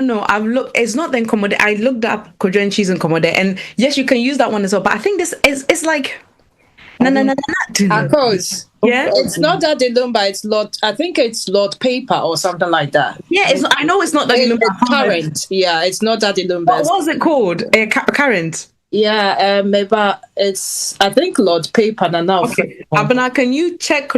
No, I've looked. It's not the Nkomode. I looked up Kojo and cheese and Nkomode, and yes, you can use that one as well. But I think this is it's like no no no no no. Akos. Yeah, It's not that Lumba, it's Lord, I think it's Lord Paper or something like that. yeah. It's not, I know it's not that It's current. Yeah, it's not that Lumba. What was it called? Current. Yeah, maybe it's, I think Lord Paper now. Okay. Abana, can you check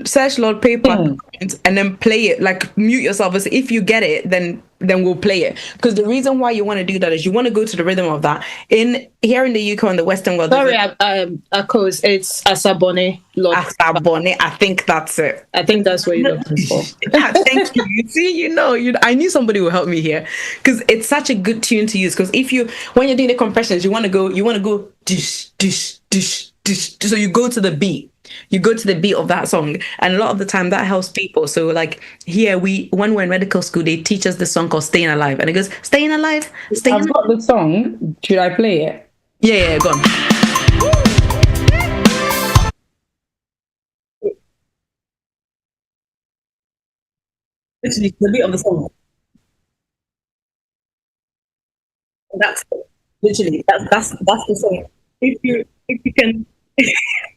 search Lord Paper and then play it, like mute yourself? If you get it, then we'll play it. Because the reason why you want to do that is you want to go to the rhythm of that. Here in the UK and the Western world. Sorry, Akos, it's Asabone. Lord Asabone, I think that's it. I think that's what you're looking for. Thank you. You see, I knew somebody would help me here because it's such a good tune to use. Because when you're doing the compressions, you want to go dish dish dish dish. So you go to the beat. You go to the beat of that song, and a lot of the time that helps people. So like here, when we're in medical school, they teach us this song called "Staying Alive," and it goes "Staying Alive." I've got the song. Should I play it? Yeah, go on. Literally, the beat of the song. That's literally that's the song. If you can,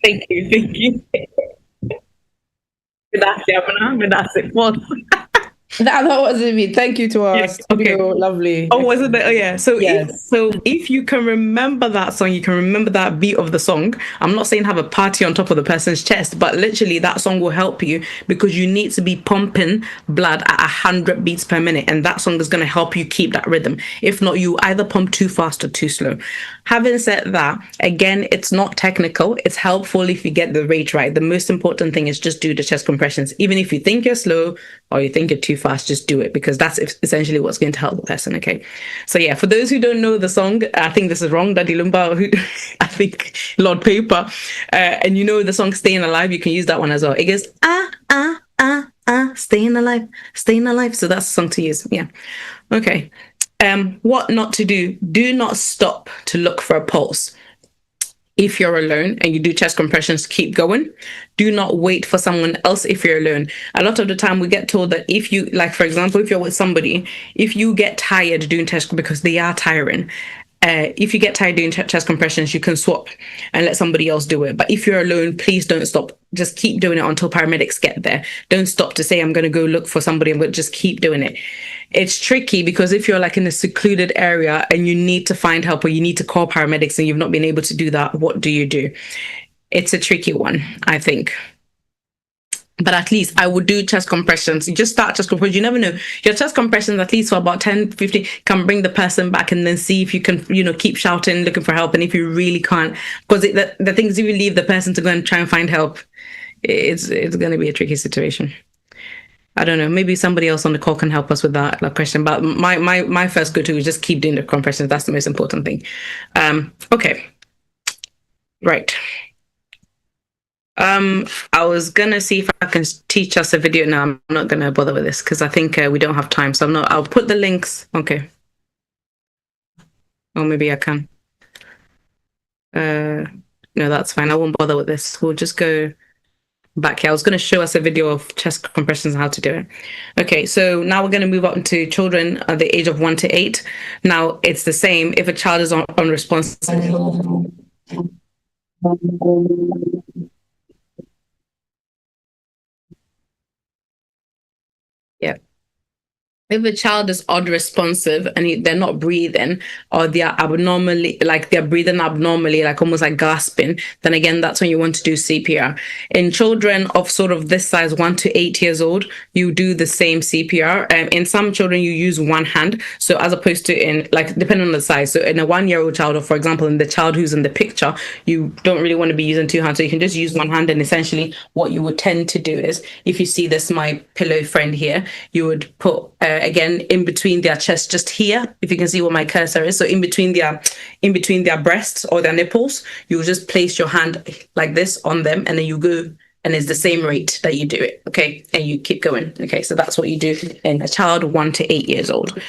thank you. That's it. What? That wasn't me. Thank you to our studio, lovely. Oh, was it? Oh, yeah. So yes. If you can remember that song, you can remember that beat of the song. I'm not saying have a party on top of the person's chest, but literally that song will help you because you need to be pumping blood at 100 beats per minute, and that song is going to help you keep that rhythm. If not, you either pump too fast or too slow. Having said that, again, it's not technical. It's helpful if you get the rate right. The most important thing is just do the chest compressions. Even if you think you're slow or you think you're too fast, just do it because that's essentially what's going to help the person. Okay, so yeah, for those who don't know the song, I think this is wrong, Daddy Lumba, I think Lord Paper, and you know the song "Staying Alive," you can use that one as well. It goes staying alive, staying alive. So that's the song to use. Yeah. Okay. What not to do? Do not stop to look for a pulse. If you're alone and you do chest compressions, keep going. Do not wait for someone else if you're alone. A lot of the time we get told that if you, like, for example, if you're with somebody, if you get tired doing chest, because they are tiring, if you get tired doing chest compressions, you can swap and let somebody else do it. But if you're alone, please don't stop. Just keep doing it until paramedics get there. Don't stop to say, I'm going to go look for somebody, but just keep doing it. It's tricky because if you're like in a secluded area and you need to find help or you need to call paramedics and you've not been able to do that, what do you do? It's a tricky one, I think. But at least I would do chest compressions. You just start chest compressions. You never know. Your chest compressions, at least for about 10, 15, can bring the person back and then see if you can, keep shouting, looking for help. And if you really can't, because the thing is, if you leave the person to go and try and find help, it's going to be a tricky situation. I don't know. Maybe somebody else on the call can help us with that question. But my first go-to is just keep doing the compressions. That's the most important thing. Okay. Right. I was gonna see if I can teach us a video. No, I'm not gonna bother with this because I think we don't have time. So I'll put the links. Okay. Or maybe I can. No, that's fine. I won't bother with this. We'll just go back here. I was going to show us a video of chest compressions and how to do it. Okay, so now we're going to move up to children at the age of 1 to 8. Now it's the same. If a child is unresponsive. Yeah. If a child is odd responsive and they're not breathing or they're abnormally, like they're breathing abnormally, like almost like gasping, then again, that's when you want to do CPR. In children of sort of this size, 1 to 8 years old, you do the same CPR. In some children, you use one hand. So as opposed to in, like, depending on the size. So in a 1-year-old child, or for example, in the child who's in the picture, you don't really want to be using 2 hands. So you can just use one hand. And essentially what you would tend to do is, if you see this, my pillow friend here, you would put, again, in between their chest, just here, if you can see what my cursor is. So in between their breasts or their nipples, you just place your hand like this on them, and then you go, and it's the same rate that you do it. Okay, and you keep going. Okay, so that's what you do in a child 1 to 8 years old.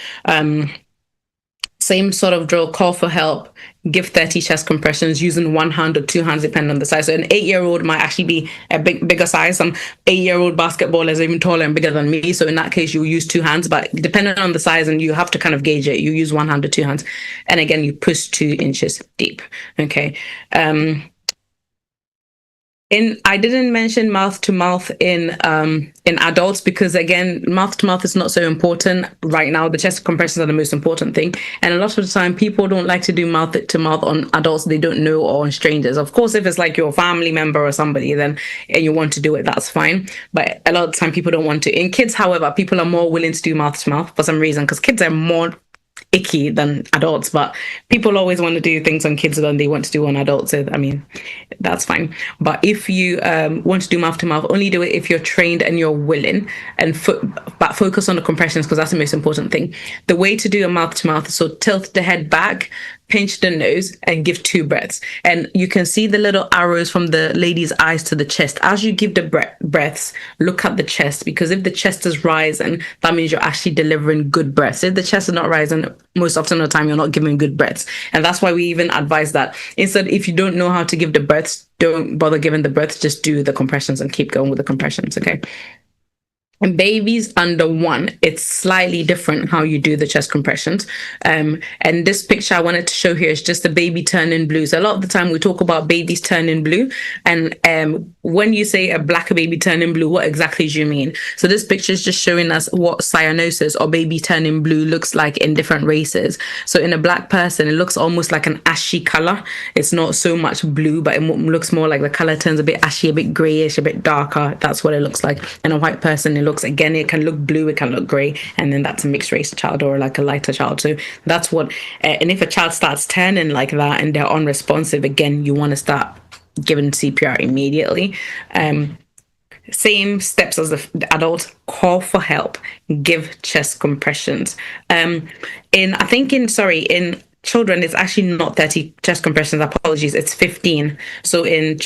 Same sort of drill, call for help, give 30 chest compressions using one hand or two hands, depending on the size. So an 8-year-old might actually be a bigger size. Some 8-year-old basketballers are even taller and bigger than me. So in that case, you use two hands, but depending on the size, and you have to kind of gauge it, you use one hand or two hands. And again, you push 2 inches deep. Okay. I didn't mention mouth to mouth in adults because again, mouth to mouth is not so important right now. The chest compressions are the most important thing, and a lot of the time people don't like to do mouth to mouth on adults they don't know or on strangers. Of course, if it's like your family member or somebody, then and you want to do it, that's fine. But a lot of the time people don't want to. In kids, however, people are more willing to do mouth to mouth for some reason because kids are more icky than adults, but people always want to do things on kids than they want to do on adults. So I mean, that's fine. But if you want to do mouth to mouth, only do it if you're trained and you're willing, and but focus on the compressions because that's the most important thing. The way to do a mouth to mouth is so tilt the head back, pinch the nose, and give 2 breaths. And you can see the little arrows from the lady's eyes to the chest. As you give the breaths, look at the chest, because if the chest is rising, that means you're actually delivering good breaths. If the chest is not rising, most often the time you're not giving good breaths. And that's why we even advise that. Instead, if you don't know how to give the breaths, don't bother giving the breaths, just do the compressions and keep going with the compressions, okay? And babies under 1, it's slightly different how you do the chest compressions. And this picture I wanted to show here is just a baby turning blue. So a lot of the time we talk about babies turning blue. And when you say a black baby turning blue, what exactly do you mean? So this picture is just showing us what cyanosis or baby turning blue looks like in different races. So in a black person, it looks almost like an ashy color. It's not so much blue, but it looks more like the color turns a bit ashy, a bit grayish, a bit darker. That's what it looks like. In a white person, it looks, again, it can look blue, it can look gray, and then that's a mixed race child or like a lighter child. So that's what, and if a child starts turning like that and they're unresponsive, again, you want to start giving CPR immediately. Same steps as the adult, call for help, give chest compressions. In children, it's actually not 30 chest compressions, apologies, it's 15. So in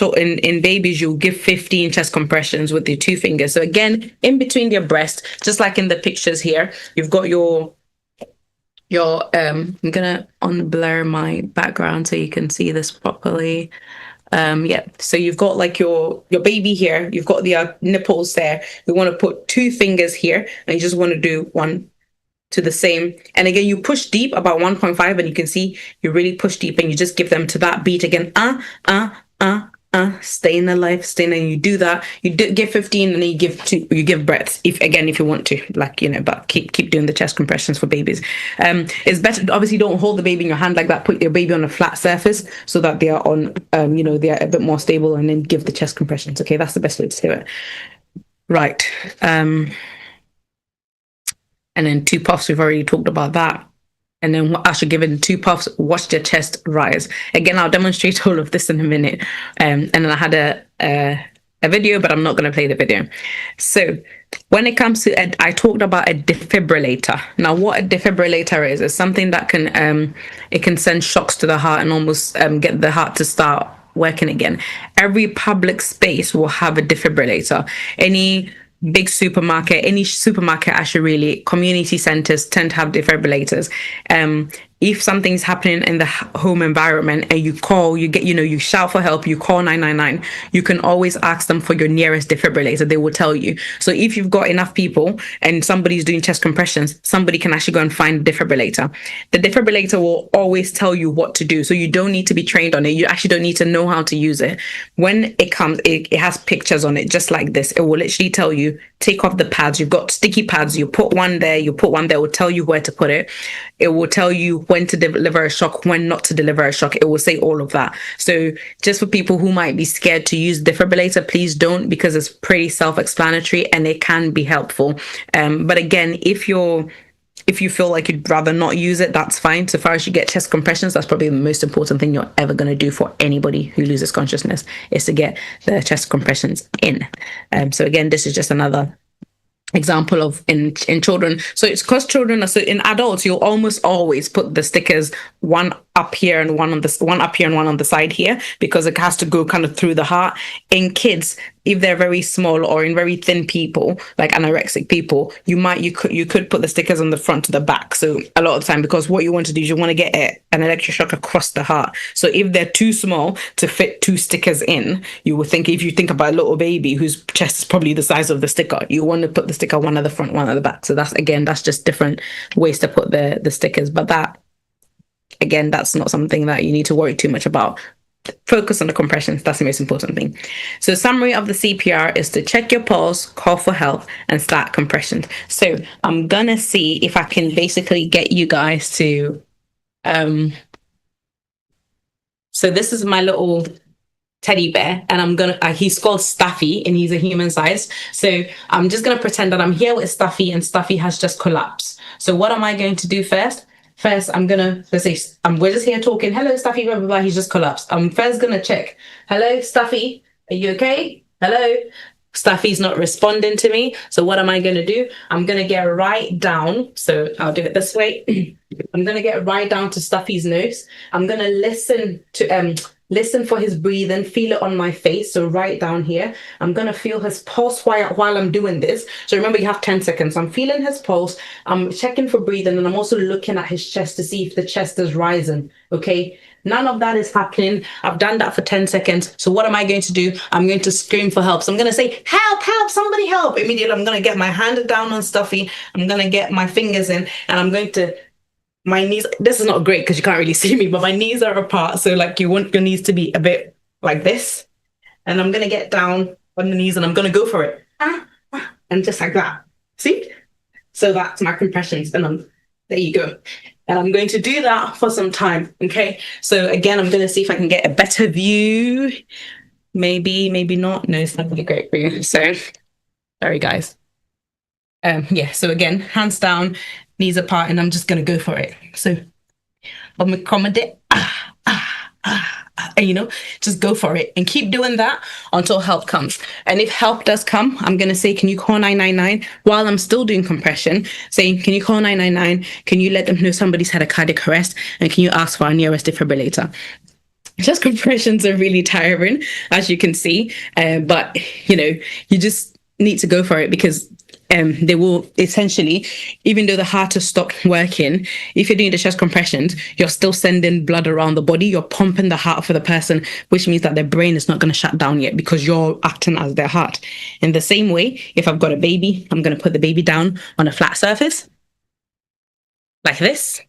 babies, you'll give 15 chest compressions with your 2 fingers. So again, in between your breast, just like in the pictures here, you've got your I'm gonna unblur my background so you can see this properly. So you've got like your baby here, you've got the nipples there. You want to put 2 fingers here, and you just want to do 1 to the same. And again, you push deep about 1.5, and you can see you really push deep, and you just give them to that beat again. Staying alive, staying, and you do that. You give 15, and then you give breaths if you want to, but keep doing the chest compressions for babies. It's better, obviously, don't hold the baby in your hand like that. Put your baby on a flat surface so that they are on, they are a bit more stable, and then give the chest compressions. Okay, that's the best way to do it. Right. And then 2 puffs, we've already talked about that. And then after giving 2 puffs, watch the chest rise. Again, I'll demonstrate all of this in a minute. And then I had a video, but I'm not going to play the video. So when it comes to, I talked about a defibrillator. Now, what a defibrillator is something that it can send shocks to the heart and almost get the heart to start working again. Every public space will have a defibrillator. Any big supermarket, any supermarket, actually, really, community centers tend to have defibrillators. If something's happening in the home environment and you call, you shout for help, you call 999, you can always ask them for your nearest defibrillator. They will tell you. So if you've got enough people and somebody's doing chest compressions, somebody can actually go and find a defibrillator. The defibrillator will always tell you what to do. So you don't need to be trained on it. You actually don't need to know how to use it. When it comes, it has pictures on it, just like this. It will literally tell you, take off the pads. You've got sticky pads. You put one there, it will tell you where to put it. It will tell you when to deliver a shock, when not to deliver a shock. It will say all of that. So just for people who might be scared to use defibrillator, please don't, because it's pretty self-explanatory and it can be helpful. But again, if you feel like you'd rather not use it, that's fine. So far as you get chest compressions, that's probably the most important thing you're ever going to do for anybody who loses consciousness, is to get the chest compressions in. So again, this is just another example of in children. So it's because children are, so in adults, you'll almost always put the stickers one up here and one up here and one on the side here, because it has to go kind of through the heart. In kids, if they're very small or in very thin people, like anorexic people, you could put the stickers on the front to the back. So a lot of the time, because what you want to do is you want to get an electric shock across the heart. So if they're too small to fit 2 stickers in, you would think, if you think about a little baby whose chest is probably the size of the sticker, you want to put the sticker one at the front, one at the back. So that's just different ways to put the stickers. But that's not something that you need to worry too much about. Focus on the compressions. That's the most important thing. So summary of the CPR is to check your pulse, call for help, and start compressions. So I'm gonna see if I can basically get you guys to so this is my little teddy bear, and he's called Stuffy, and he's a human size. So I'm just gonna pretend that I'm here with Stuffy, and Stuffy has just collapsed. So what am I going to do first? First, we're just here talking. Hello, Stuffy, blah, blah, blah. He's just collapsed. I'm first going to check. Hello, Stuffy. Are you okay? Hello? Stuffy's not responding to me. So what am I going to do? I'm going to get right down. So I'll do it this way. I'm going to get right down to Stuffy's nose. I'm going to listen for his breathing, feel it on my face. So right down here, I'm going to feel his pulse while I'm doing this. So remember, you have 10 seconds. I'm feeling his pulse. I'm checking for breathing, and I'm also looking at his chest to see if the chest is rising. Okay. None of that is happening. I've done that for 10 seconds. So what am I going to do? I'm going to scream for help. So I'm going to say, help, help, somebody help. Immediately, I'm going to get my hand down on Stuffy. I'm going to get my fingers in, and I'm going to, my knees, this is not great because you can't really see me, but my knees are apart. So like, you want your knees to be a bit like this. And I'm going to get down on the knees, and I'm going to go for it. And just like that. See? So that's my compressions. And there you go. And I'm going to do that for some time. Okay. So again, I'm going to see if I can get a better view. Maybe, maybe not. No, it's not really great for you. So sorry, guys. So again, hands down, knees apart, and I'm just going to go for it. So I'm going to accommodate, and just go for it and keep doing that until help comes. And if help does come, I'm going to say, can you call 999 while I'm still doing compression, saying, can you call 999? Can you let them know somebody's had a cardiac arrest? And can you ask for our nearest defibrillator? Just compressions are really tiring, as you can see. But, you just need to go for it, because they will essentially, even though the heart has stopped working, if you're doing the chest compressions, you're still sending blood around the body. You're pumping the heart for the person, which means that their brain is not going to shut down yet, because you're acting as their heart. In the same way, if I've got a baby, I'm going to put the baby down on a flat surface like this.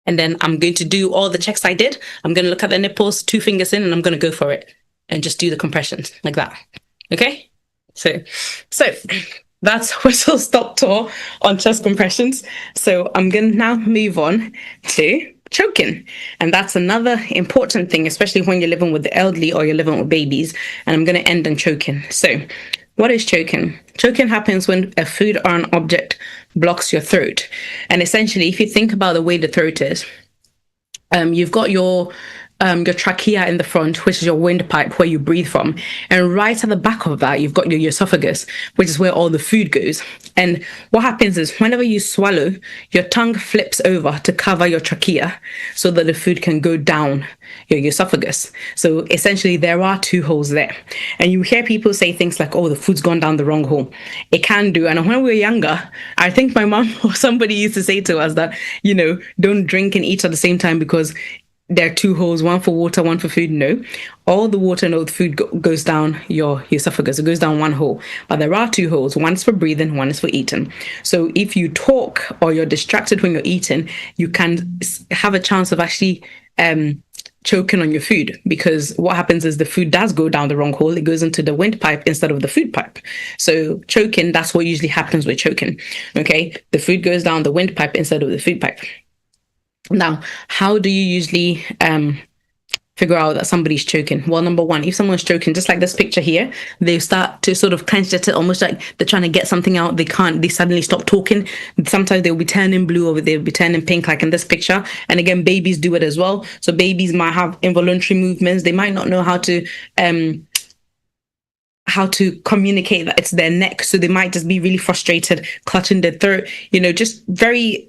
And then I'm going to do all the checks I did. I'm going to look at the nipples, 2 fingers in, and I'm going to go for it and just do the compressions like that. Okay? So that's whistle stop tour on chest compressions. So I'm going to now move on to choking. And that's another important thing, especially when you're living with the elderly or you're living with babies. And I'm going to end on choking. So what is choking? Choking happens when a food or an object blocks your throat. And essentially, if you think about the way the throat is, you've got your trachea in the front, which is your windpipe where you breathe from. And right at the back of that, you've got your esophagus, which is where all the food goes. And what happens is whenever you swallow, your tongue flips over to cover your trachea so that the food can go down your esophagus. So essentially, there are 2 holes there. And you hear people say things like, oh, the food's gone down the wrong hole. It can do. And when we were younger, I think my mom or somebody used to say to us that, don't drink and eat at the same time because there are 2 holes, one for water, one for food. No, all the water and all the food goes down your esophagus. It goes down 1 hole, but there are 2 holes. One is for breathing, one is for eating. So if you talk or you're distracted when you're eating, you can have a chance of actually choking on your food, because what happens is the food does go down the wrong hole. It goes into the windpipe instead of the food pipe. So choking, that's what usually happens with choking. Okay, the food goes down the windpipe instead of the food pipe. Now, how do you usually figure out that somebody's choking? Well, number one, if someone's choking, just like this picture here, they start to sort of clench their teeth, almost like they're trying to get something out. They can't, they suddenly stop talking. Sometimes they'll be turning blue or they'll be turning pink, like in this picture. And again, babies do it as well. So babies might have involuntary movements. They might not know how to how to communicate that it's their neck. So they might just be really frustrated, clutching their throat, just very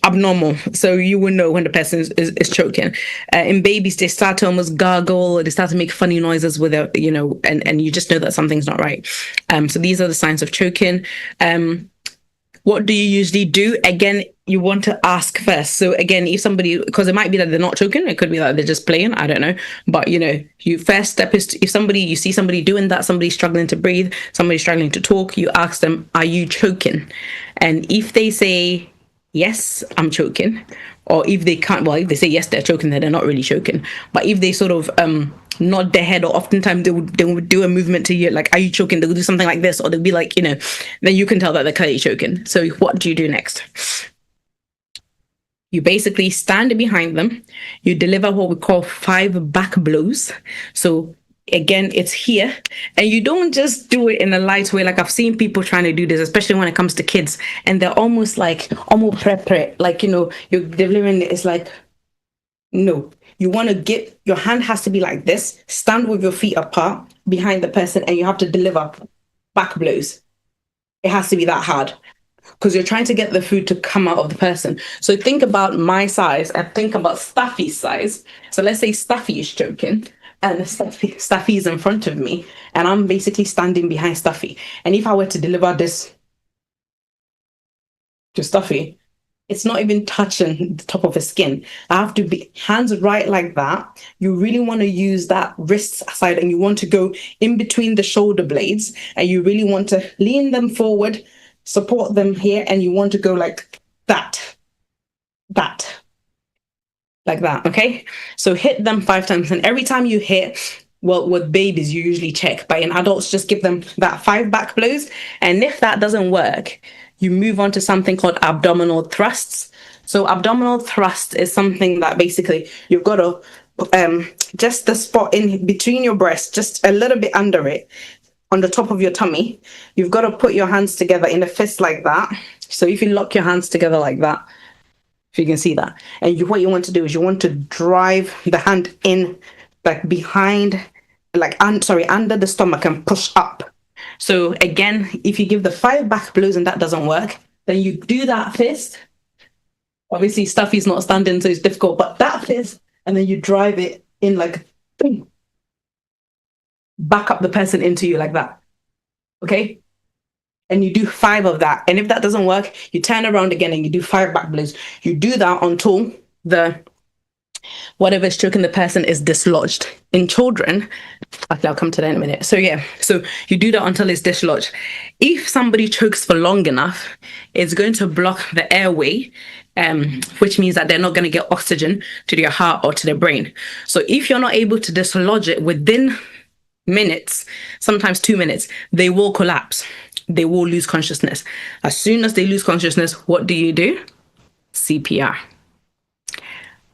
abnormal. So you will know when the person is choking. In babies, they start to almost gargle, or they start to make funny noises with it, and you just know that something's not right. So these are the signs of choking. What do you usually do? Again, you want to ask first. So again, if somebody, because it might be that they're not choking, it could be that they're just playing, I don't know. But you first step is, if you see somebody doing that, somebody struggling to breathe, somebody struggling to talk, you ask them, are you choking? And if they say, yes, I'm choking, or if they can't, well, if they say yes, they're choking, then they're not really choking. But if they sort of nod their head, or oftentimes they would do a movement to you, like, are you choking? They'll do something like this, or they'll be like, then you can tell that they're clearly choking. So what do you do next? You basically stand behind them. You deliver what we call 5 back blows. So again, it's here, and you don't just do it in a light way. Like, I've seen people trying to do this, especially when it comes to kids, and they're almost prep, like, you're delivering it. It's like, no, you want to get, your hand has to be like this, stand with your feet apart behind the person, and you have to deliver back blows. It has to be that hard, because you're trying to get the food to come out of the person. So think about my size and think about Staffy's size. So let's say Staffy is choking, and Staffy is in front of me, and I'm basically standing behind Staffy. And if I were to deliver this to Staffy, it's not even touching the top of his skin. I have to be hands right like that. You really want to use that wrist side, and you want to go in between the shoulder blades, and you really want to lean them forward, support them here, and you want to go like that, like that, okay? So hit them 5 times, and every time you hit, well, with babies, you usually check, but in adults, just give them that 5 back blows. And if that doesn't work, you move on to something called abdominal thrusts. So abdominal thrust is something that basically you've got to, just the spot in between your breasts, just a little bit under it, on the top of your tummy, you've got to put your hands together in a fist like that. So if you lock your hands together like that, if you can see that, and what you want to do is you want to drive the hand in, like behind, like, under the stomach, and push up. So again, if you give the 5 back blows and that doesn't work, then you do that fist. Obviously, Stuffy's not standing, so it's difficult, but that fist, and then you drive it in, like, boom, back up the person into you like that, okay? And you do 5 of that. And if that doesn't work, you turn around again and you do 5 back blows. You do that until whatever is choking the person is dislodged. In children, actually, I'll come to that in a minute. So yeah, so you do that until it's dislodged. If somebody chokes for long enough, it's going to block the airway, which means that they're not going to get oxygen to their heart or to their brain. So if you're not able to dislodge it within minutes, sometimes 2 minutes, they will collapse. They will lose consciousness. As soon as they lose consciousness, what do? CPR.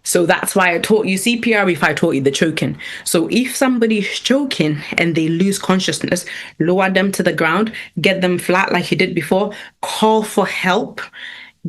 So that's why I taught you CPR if I taught you the choking. So if somebody is choking and they lose consciousness, lower them to the ground, get them flat like you did before, call for help,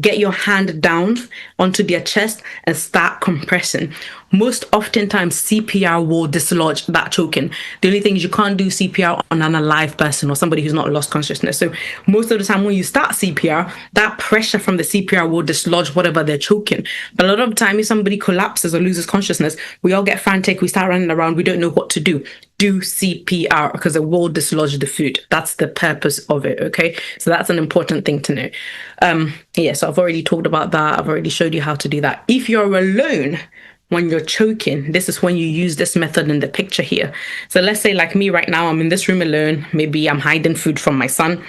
get your hand down onto their chest and start compressing. Most oftentimes, CPR will dislodge that choking. The only thing is you can't do CPR on an alive person or somebody who's not lost consciousness. So most of the time when you start CPR, that pressure from the CPR will dislodge whatever they're choking. But a lot of the time, if somebody collapses or loses consciousness, we all get frantic, we start running around, we don't know what to do. Do CPR because it will dislodge the food. That's the purpose of it, okay? So that's an important thing to know. So I've already talked about that. I've already showed you how to do that. If you're alone, when you're choking, this is when you use this method in the picture here. So let's say like me right now, I'm in this room alone. Maybe I'm hiding food from my son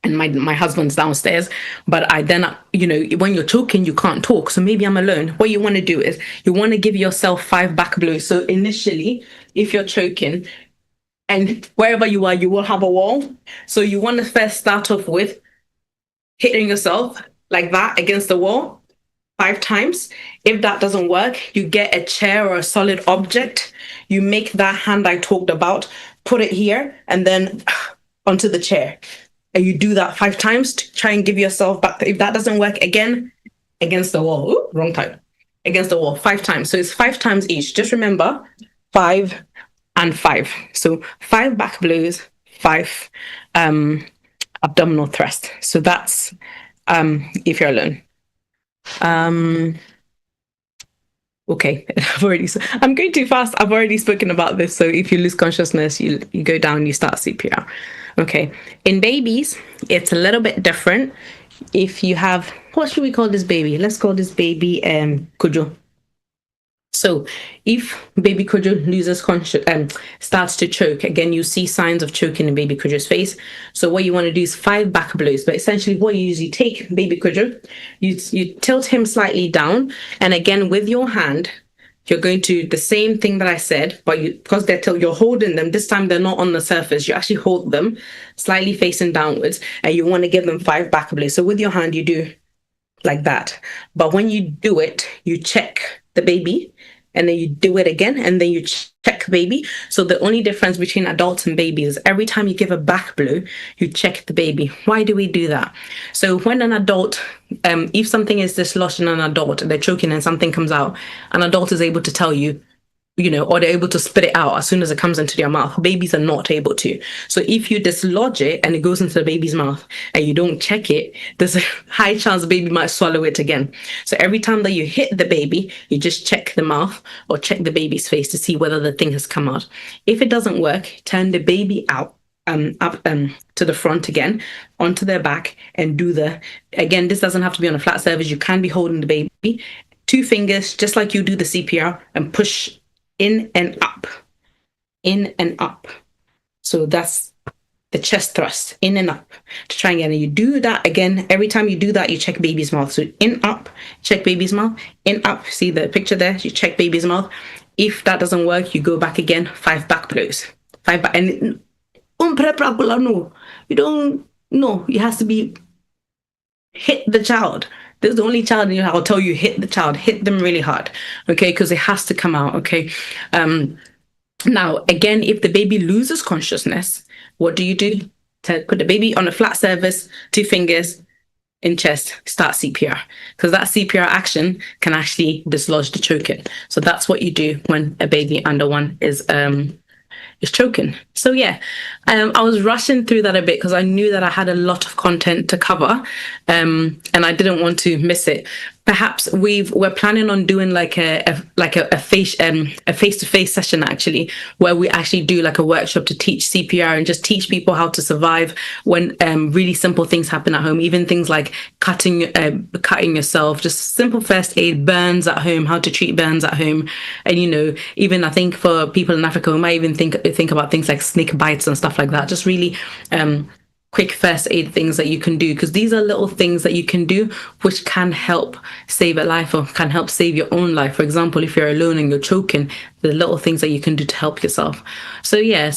and my husband's downstairs. But I then, when you're choking, you can't talk. So maybe I'm alone. What you want to do is you want to give yourself 5 back blows. So initially, if you're choking and wherever you are, you will have a wall. So you want to first start off with hitting yourself like that against the wall 5 times. If that doesn't work, you get a chair or a solid object. You make that hand I talked about, put it here, and then onto the chair. And you do that 5 times to try and give yourself back. If that doesn't work, again, against the wall. Ooh, wrong time. Against the wall 5 times. So it's 5 times each. Just remember, 5 and 5. So 5 back blows, 5 abdominal thrust. So that's if you're alone. Okay, I'm going too fast. I've already spoken about this. So if you lose consciousness, you go down, you start CPR. Okay. In babies, it's a little bit different. If you have, what should we call this baby? Let's call this baby Kojo. So if baby Kojo loses consciousness, starts to choke, again, you see signs of choking in baby Kojo's face. So what you want to do is 5 back blows. But essentially what you usually take baby Kojo, you tilt him slightly down. And again, with your hand, you're going to the same thing that I said, but because you're holding them, this time they're not on the surface. You actually hold them slightly facing downwards, and you want to give them 5 back blows. So with your hand, you do like that. But when you do it, you check the baby, and then you do it again, and then you check baby. So the only difference between adults and babies is every time you give a back blow, you check the baby. Why do we do that? So when an adult, if something is dislodged in an adult, they're choking and something comes out, an adult is able to tell you, or they're able to spit it out as soon as it comes into their mouth. Babies are not able to. So if you dislodge it and it goes into the baby's mouth and you don't check it, there's a high chance the baby might swallow it again. So every time that you hit the baby, you just check the mouth or check the baby's face to see whether the thing has come out. If it doesn't work, turn the baby out, up to the front again, onto their back, and again, this doesn't have to be on a flat surface. You can be holding the baby. 2 fingers, just like you do the CPR, and push in and up, in and up. So that's the chest thrust, in and up, to try and get it. You do that again. Every time you do that, you check baby's mouth. So in, up, check baby's mouth, in, up. See the picture there? You check baby's mouth. If that doesn't work, you go back again, 5 back blows. 5 back, and no, you don't, no, it has to be hit the child. This is the only child in your house. I'll tell you, hit the child, hit them really hard, okay? Because it has to come out, okay? Now, again, if the baby loses consciousness, what do? To put the baby on a flat surface, 2 fingers in chest, start CPR. Because that CPR action can actually dislodge the choking. So that's what you do when a baby under 1 is choking. So yeah, I was rushing through that a bit because I knew that I had a lot of content to cover, and I didn't want to miss it. Perhaps we're planning on doing like a face-to-face session actually, where we actually do like a workshop to teach CPR and just teach people how to survive when really simple things happen at home, even things like cutting yourself, just simple first aid, burns at home, how to treat burns at home. And even I think for people in Africa, we might even think about things like snake bites and stuff like that. Just really quick first aid things that you can do, because these are little things that you can do which can help save a life or can help save your own life. For example, if you're alone and you're choking, the little things that you can do to help yourself. So yeah,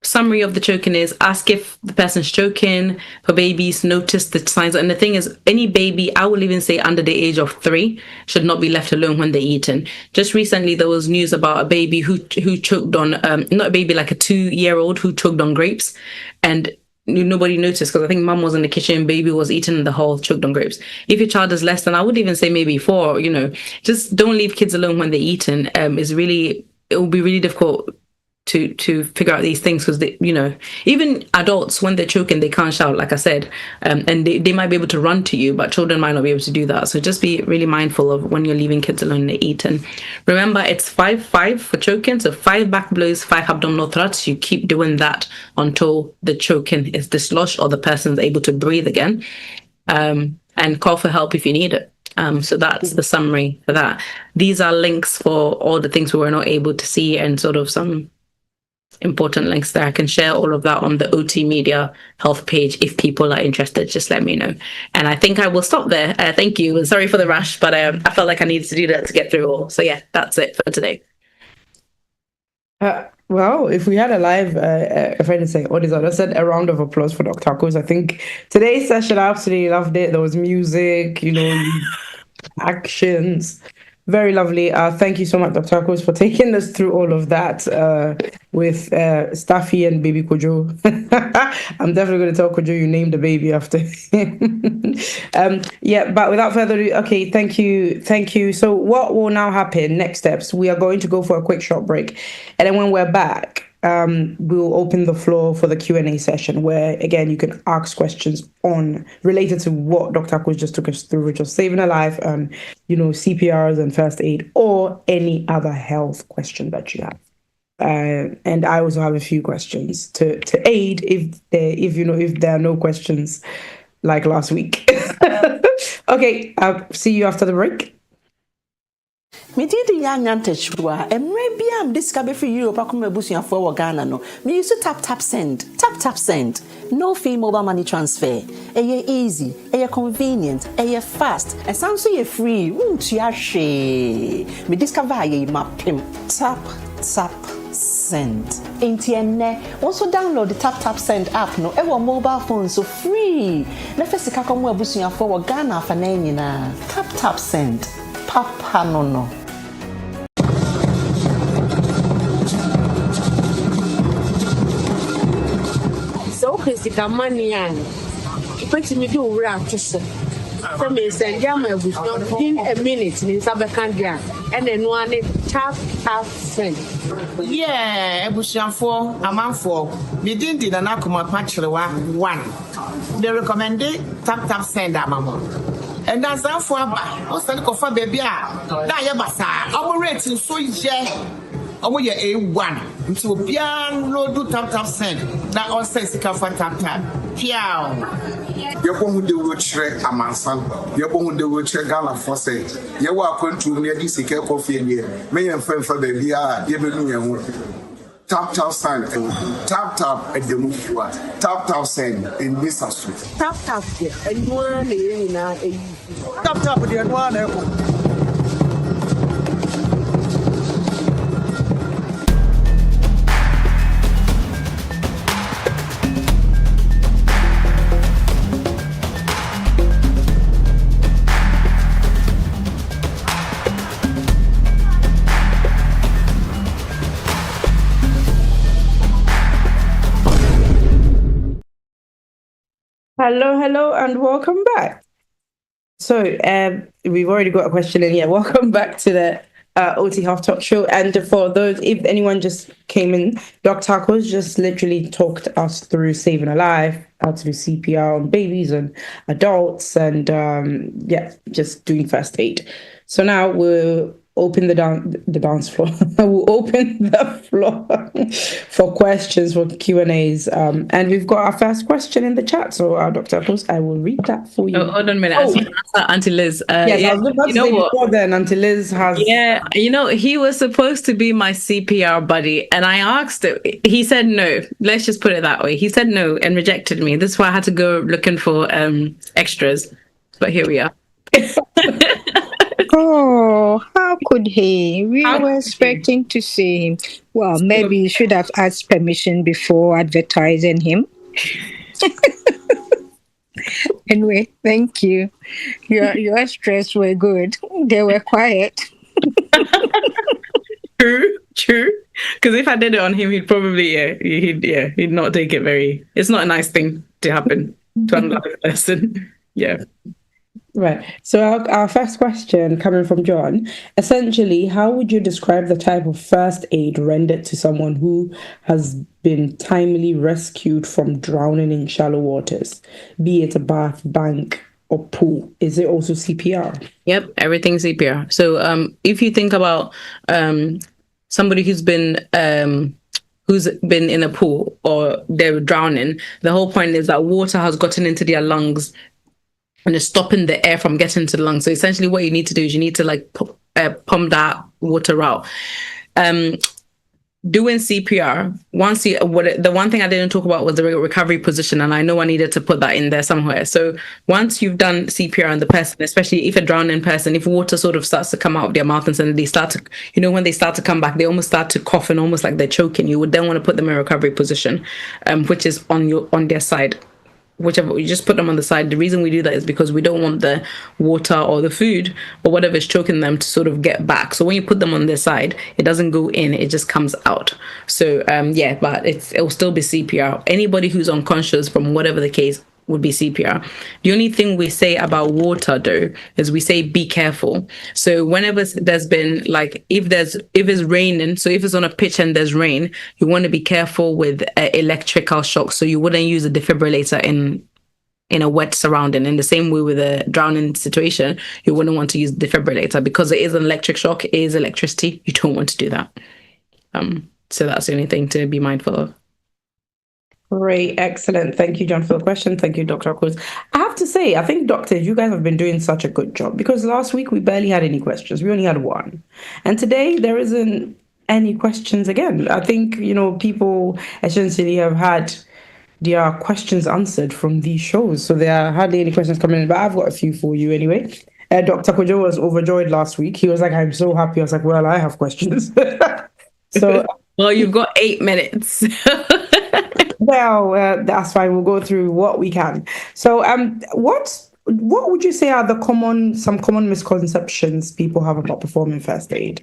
summary of the choking is ask if the person's choking. For babies, notice the signs. And the thing is, any baby, I will even say under the age of 3, should not be left alone when they're eating. Just recently, there was news about a baby who choked on, not a baby, like a 2-year-old who choked on grapes. And nobody noticed because I think mum was in the kitchen, baby was eating in the hall, choked on grapes. If your child is less than, I would even say maybe 4, just don't leave kids alone when they're eating. It will be really difficult to figure out these things because even adults, when they're choking, they can't shout, like I said, and they might be able to run to you, but children might not be able to do that. So just be really mindful of when you're leaving kids alone and they eat. And remember, it's 5-5 for choking, so 5 back blows, 5 abdominal thrusts. You keep doing that until the choking is dislodged or the person's able to breathe again, and call for help if you need it. So that's the summary for that. These are links for all the things we were not able to see and sort of some important links there. I can share all of that on the OT Media Health page. If people are interested, just let me know. And I think I will stop there. Thank you. Sorry for the rush, but I felt like I needed to do that to get through all. So yeah, that's it for today. Well, if we had a live, if I didn't say audience, I said a round of applause for Dr. Akosua. I think today's session, I absolutely loved it. There was music, actions. Very lovely. Thank you so much, Dr. Akos, for taking us through all of that with Staffy and baby Kojo. I'm definitely going to tell Kojo you named the baby after him. Yeah, but without further ado, okay, thank you. Thank you. So what will now happen, next steps, we are going to go for a quick short break. And then when we're back, we'll open the floor for the Q&A session where, again, you can ask questions related to what Dr. Akos just took us through, which was saving a life and, CPRs and first aid, or any other health question that you have. And I also have a few questions to aid if there are no questions like last week. Okay, I'll see you after the break. Me did the young antechua, and maybe I'm discovered for Europe. I come a bush for Ghana. No, me used to tap send, tap send. No fee mobile money transfer. Easy, convenient, fast, and sounds so free. Me discover map him tap send. NTN also download the Taptap Send app. No, ever mobile phone so free. Na first ka come a bush for Ghana for na tap send. Papa no. So physical money and put me do round to say. So me send you my bush in a minute in Sabakandia and then one tap send. Yeah, Ebushanfo, Amanfo, we didn't an akuma patchlewa one. They recommended tap send a mama. And that's how for also for baby. That our rating so A1 until pian do tap send. That also is tap. Piao. You're going to do a Amansan. You're going to do a Gala for say. You are going to near this coffee and here. May and friend for baby are giving me Tap send tap at the move tap send in this street. Tap and one Tap with the one. Hello, and welcome back. So, we've already got a question in here. Welcome back to the OT Health Talk Show. And for those, if anyone just came in, Dr. Akos just literally talked us through saving a life, how to do CPR on babies and adults, and just doing first aid. So now we'll open the dance floor. We'll open the floor for questions, for Q&As. And we've got our first question in the chat. So, Dr. Akos, I will read that for you. Oh, hold on a minute. Auntie Liz. Yes, I was about to say before then, Auntie Liz has... Yeah, he was supposed to be my CPR buddy. And I asked him. He said no. Let's just put it that way. He said no and rejected me. This is why I had to go looking for extras. But here we are. Oh, how could he? We were expecting to see him. Well, maybe you should have asked permission before advertising him. Anyway, thank you. Your extras were good. They were quiet. True. Because if I did it on him, he'd probably he'd not take it very. It's not a nice thing to happen to another person. Yeah. Right. So our first question coming from John, essentially, how would you describe the type of first aid rendered to someone who has been timely rescued from drowning in shallow waters, be it a bath, bank, or pool? Is it also CPR? Yep, everything's CPR. So if you think about somebody who's been in a pool or they're drowning, the whole point is that water has gotten into their lungs and it's stopping the air from getting to the lungs. So essentially what you need to do is you need to pump that water out. Doing CPR, the one thing I didn't talk about was the recovery position, and I know I needed to put that in there somewhere. So once you've done CPR on the person, especially if a drowning person, if water sort of starts to come out of their mouth and then they start to, when they start to come back, they almost start to cough and almost like they're choking, you would then want to put them in a recovery position, which is on their side. whichever, we just put them on the side. The reason we do that is because we don't want the water or the food or whatever is choking them to sort of get back. So when you put them on their side, it doesn't go in, it just comes out. So yeah, but it'll still be CPR. Anybody who's unconscious from whatever the case would be CPR. The only thing we say about water though is we say be careful. So whenever there's been like if it's raining, so if it's on a pitch and there's rain, you want to be careful with electrical shock. So you wouldn't use a defibrillator in a wet surrounding. In the same way with a drowning situation, you wouldn't want to use defibrillator because it is an electric shock, it is electricity. You don't want to do that. So that's the only thing to be mindful of. Great, excellent. Thank you, John, for the question. Thank you, Dr. Akos. I have to say, I think, doctors, you guys have been doing such a good job because last week we barely had any questions. We only had one. And today there isn't any questions again. I think, people essentially have had their questions answered from these shows. So there are hardly any questions coming in, but I've got a few for you anyway. Dr. Kojo was overjoyed last week. He was like, I'm so happy. I was like, well, I have questions. So, well, you've got 8 minutes. Well, that's fine. We'll go through what we can. So, what would you say are some common misconceptions people have about performing first aid?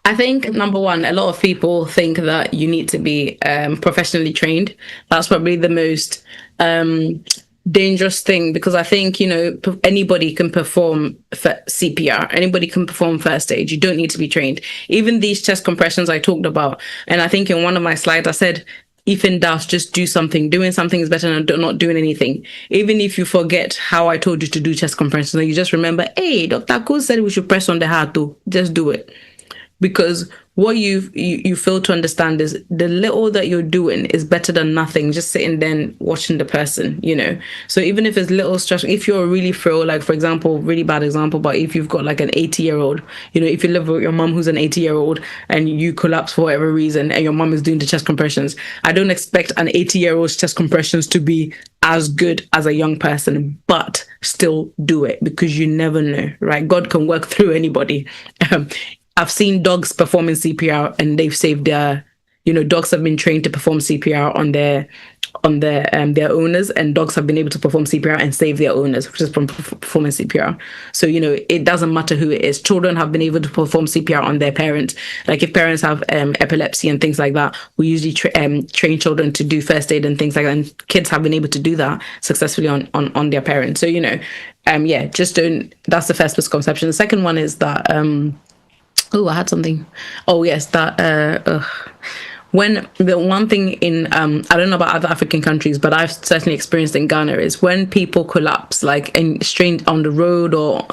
I think number one, a lot of people think that you need to be professionally trained. That's probably the most dangerous thing because I think, anybody can perform CPR. Anybody can perform first aid. You don't need to be trained. Even these chest compressions I talked about. And I think in one of my slides, I said, if in doubt, just do something. Doing something is better than not doing anything. Even if you forget how I told you to do chest compressions, you just remember, hey, Dr. Akos said we should press on the heart too. Just do it. Because what you fail to understand is the little that you're doing is better than nothing, just sitting there and watching the person, So even if it's little stress, if you're really frail, like for example, really bad example, but if you've got like an 80-year-old, if you live with your mom who's an 80-year-old and you collapse for whatever reason and your mom is doing the chest compressions, I don't expect an 80-year-old's chest compressions to be as good as a young person, but still do it because you never know, right? God can work through anybody. I've seen dogs performing CPR and they've saved their, dogs have been trained to perform CPR on their owners, and dogs have been able to perform CPR and save their owners just from performing CPR. So, it doesn't matter who it is. Children have been able to perform CPR on their parents. Like if parents have epilepsy and things like that, we usually train children to do first aid and things like that. And kids have been able to do that successfully on their parents. So, just don't, that's the first misconception. The second one is that, I had something. Oh, yes, that when the one thing in I don't know about other African countries, but I've certainly experienced in Ghana is when people collapse, like and strain on the road or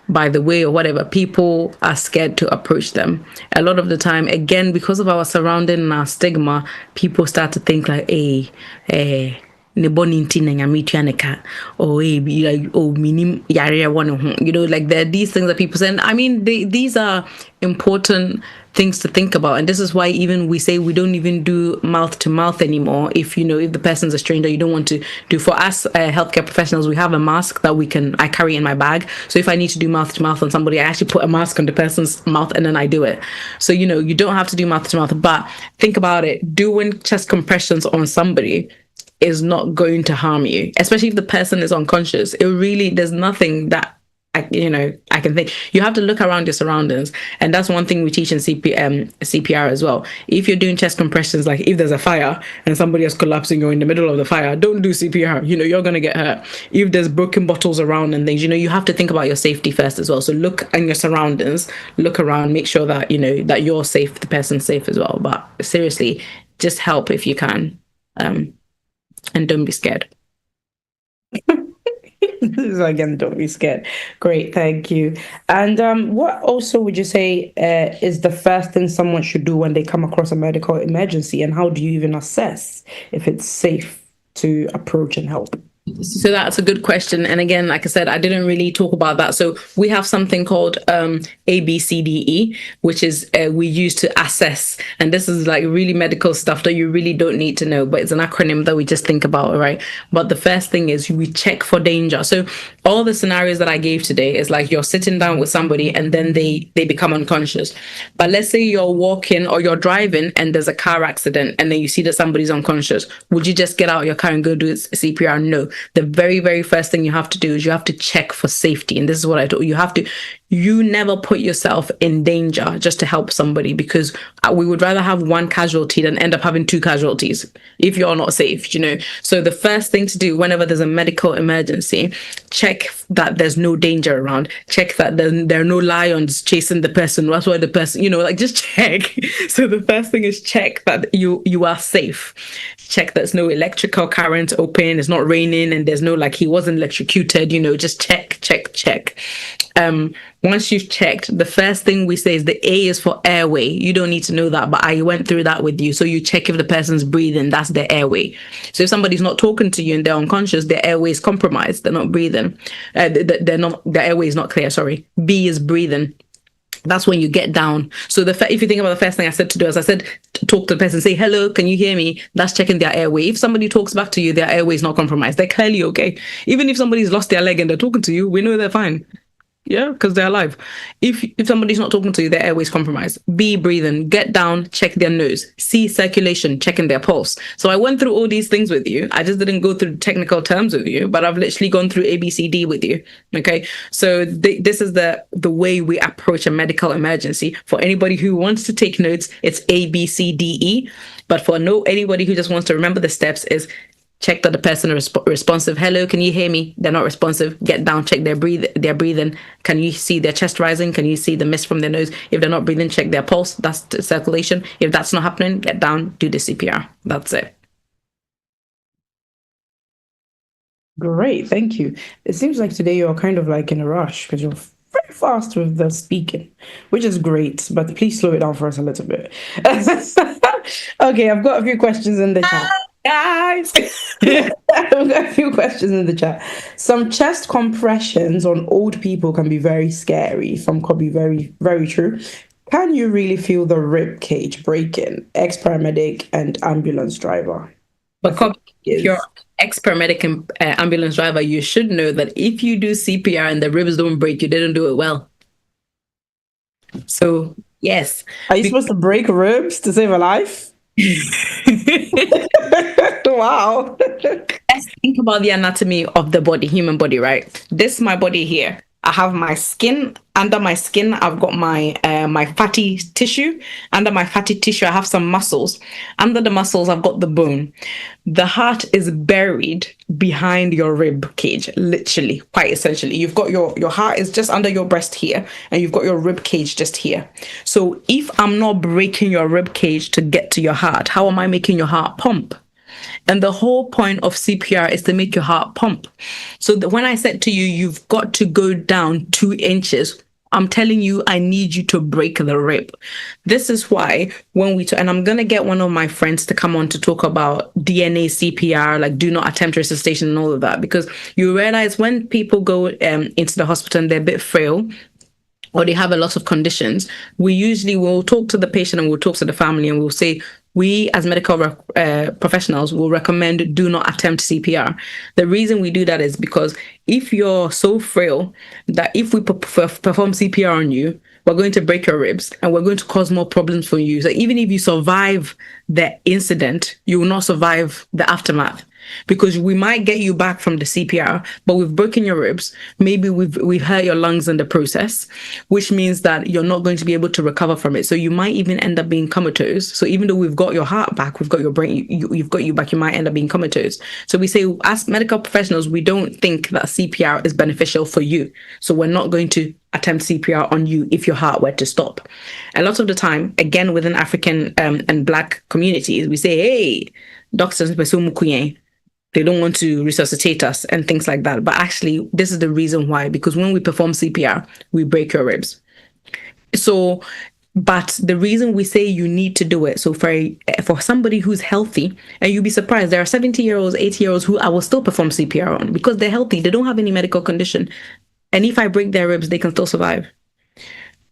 by the way or whatever, people are scared to approach them. A lot of the time, again, because of our surrounding and our stigma, people start to think like, hey, or minim yare one, like there are these things that people say. And I mean, these are important things to think about, and this is why even we say we don't even do mouth to mouth anymore. If the person's a stranger, you don't want to do. For us healthcare professionals, we have a mask that I carry in my bag. So if I need to do mouth to mouth on somebody, I actually put a mask on the person's mouth and then I do it. So you don't have to do mouth to mouth, but think about it. Doing chest compressions on somebody is not going to harm you, especially if the person is unconscious. There's nothing that I can think. You have to look around your surroundings, and that's one thing we teach in CPR as well. If you're doing chest compressions, like if there's a fire and somebody is collapsing, you're in the middle of the fire, don't do CPR. You're gonna get hurt. If there's broken bottles around and things, you have to think about your safety first as well. So look in your surroundings, look around, make sure that that you're safe, the person's safe as well. But seriously, just help if you can. And don't be scared. So again, don't be scared. Great, thank you. And what also would you say is the first thing someone should do when they come across a medical emergency, and how do you even assess if it's safe to approach and help? So that's a good question. And again, like I said, I didn't really talk about that. So we have something called ABCDE, which is we use to assess. And this is like really medical stuff that you really don't need to know, but it's an acronym that we just think about, right? But the first thing is we check for danger. So all the scenarios that I gave today is like you're sitting down with somebody and then they become unconscious. But let's say you're walking or you're driving and there's a car accident and then you see that somebody's unconscious. Would you just get out of your car and go do CPR? No. The very, very first thing you have to do is you have to check for safety. And this is what I told you. You never put yourself in danger just to help somebody, because we would rather have one casualty than end up having two casualties if you're not safe, So the first thing to do whenever there's a medical emergency, check that there's no danger around. Check that there are no lions chasing the person. That's why the person, just check. So the first thing is check that you are safe. Check there's no electrical current open, it's not raining, and there's no he wasn't electrocuted, just check. Once you've checked, the first thing we say is the A is for airway. You don't need to know that, but I went through that with you. So you check if the person's breathing, that's their airway. So if somebody's not talking to you and they're unconscious, their airway is compromised, they're not breathing. Their airway is not clear, sorry. B is breathing. That's when you get down. So if you think about the first thing I said to do, as I said, talk to the person, say, hello, can you hear me? That's checking their airway. If somebody talks back to you, their airway is not compromised. They're clearly okay. Even if somebody's lost their leg and they're talking to you, we know they're fine. Yeah, because they're alive. If somebody's not talking to you, their airway's compromised. B, breathing. Get down, check their nose. C, circulation, checking their pulse. So I went through all these things with you. I just didn't go through technical terms with you, but I've literally gone through ABCD with you. Okay, so this is the way we approach a medical emergency. For anybody who wants to take notes, it's ABCDE. But for anybody who just wants to remember the steps, is check that the person is responsive. Hello, can you hear me? They're not responsive. Get down, check their breathing. Can you see their chest rising? Can you see the mist from their nose? If they're not breathing, check their pulse. That's the circulation. If that's not happening, get down, do the CPR. That's it. Great, thank you. It seems like today you're kind of in a rush because you're very fast with the speaking, which is great, but please slow it down for us a little bit. Okay, I've got a few questions in the chat. Guys, I've got a few questions in the chat. Some chest compressions on old people can be very scary. From Kobe, very, very true. Can you really feel the rib cage breaking? Ex-paramedic and ambulance driver. But Kobe, if you're ex-paramedic and ambulance driver, you should know that if you do CPR and the ribs don't break, you didn't do it well. So, yes. Are you supposed to break ribs to save a life? Wow. Let's think about the anatomy of the body, human body, right? This is my body here. I have my skin. Under my skin, I've got my fatty tissue. Under my fatty tissue, I have some muscles. Under the muscles, I've got the bone. The heart is buried behind your rib cage, literally, quite essentially. You've got your heart is just under your breast here, and you've got your rib cage just here. So if I'm not breaking your rib cage to get to your heart, how am I making your heart pump? And the whole point of CPR is to make your heart pump. So when I said to you, you've got to go down 2 inches, I'm telling you, I need you to break the rib. This is why when and I'm going to get one of my friends to come on to talk about DNA CPR, do not attempt resuscitation and all of that, because you realize when people go into the hospital and they're a bit frail, or they have a lot of conditions, we usually will talk to the patient and we'll talk to the family and we'll say, we as medical professionals will recommend do not attempt CPR. The reason we do that is because if you're so frail that if we perform CPR on you, we're going to break your ribs and we're going to cause more problems for you. So even if you survive the incident, you will not survive the aftermath, because we might get you back from the CPR, but we've broken your ribs. Maybe we've hurt your lungs in the process, which means that you're not going to be able to recover from it. So you might even end up being comatose. So even though we've got your heart back, we've got your brain, you've got you back, you might end up being comatose. So we say, as medical professionals, we don't think that CPR is beneficial for you. So we're not going to attempt CPR on you if your heart were to stop. A lot of the time, again, within African and Black communities, we say, hey, doctors, they don't want to resuscitate us and things like that. But actually, this is the reason why, because when we perform CPR, we break your ribs. So But the reason we say you need to do it, so for somebody who's healthy, and you'll be surprised, there are 70-year-olds, 80-year-olds who I will still perform CPR on because they're healthy. They don't have any medical condition. And if I break their ribs, they can still survive.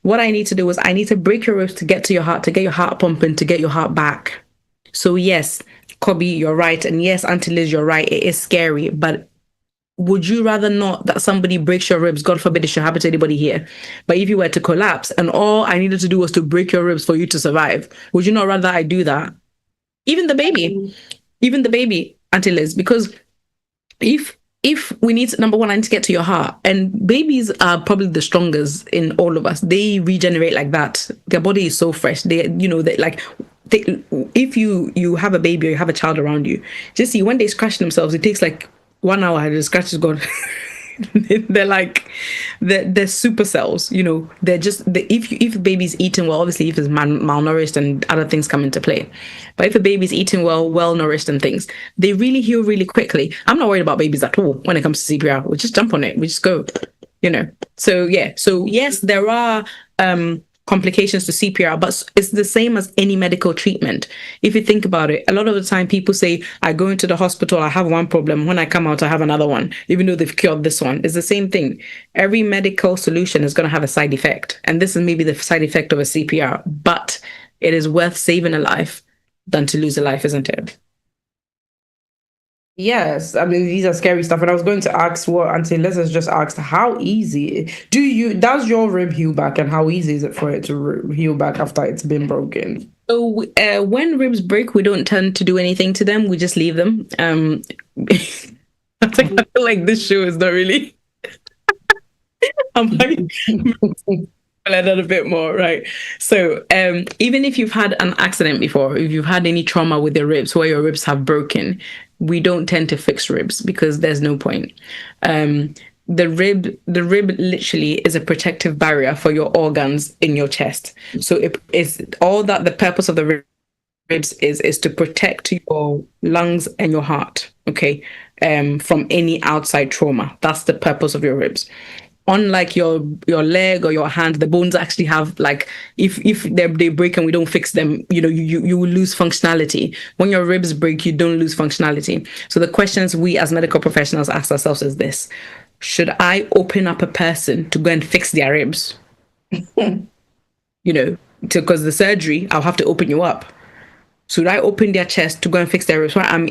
What I need to do is I need to break your ribs to get to your heart, to get your heart pumping, to get your heart back. So yes, Kobe, you're right. And yes, Auntie Liz, you're right. It is scary. But would you rather not that somebody breaks your ribs? God forbid it should happen to anybody here. But if you were to collapse and all I needed to do was to break your ribs for you to survive, would you not rather I do that? Even the baby, Auntie Liz, because if we need, number one, I need to get to your heart. And babies are probably the strongest in all of us. They regenerate like that. Their body is so fresh. If you have a baby or you have a child around you, just see when they scratch themselves, it takes like 1 hour and the scratch is gone. They're like they're super cells, they're just if baby's eating well, obviously if it's malnourished and other things come into play, but if a baby's eating well nourished and things, they really heal really quickly. I'm not worried about babies at all when it comes to CPR. We just jump on it, we just go, so yes, there are complications to CPR, but it's the same as any medical treatment. If you think about it, a lot of the time people say, I go into the hospital, I have one problem. When I come out, I have another one, even though they've cured this one. It's the same thing. Every medical solution is going to have a side effect. And this is maybe the side effect of a CPR, but it is worth saving a life than to lose a life, isn't it? Yes, I mean, these are scary stuff. And I was going to ask what Auntie Liz has just asked, how easy does your rib heal back, and how easy is it for it to heal back after it's been broken? So when ribs break, we don't tend to do anything to them. We just leave them. I feel like this show is not really... I'm like... that a bit more, right? So even if you've had an accident before, if you've had any trauma with your ribs where your ribs have broken, we don't tend to fix ribs because there's no point. The rib literally is a protective barrier for your organs in your chest. So it is all that the purpose of the ribs is to protect your lungs and your heart, okay, from any outside trauma. That's the purpose of your ribs. Unlike your leg or your hand, the bones actually have, like, if they break and we don't fix them, you will lose functionality. When your ribs break, you don't lose functionality. So the questions we as medical professionals ask ourselves is this: should I open up a person to go and fix their ribs? Because the surgery, I'll have to open you up. Should I open their chest to go and fix their ribs? Where I'm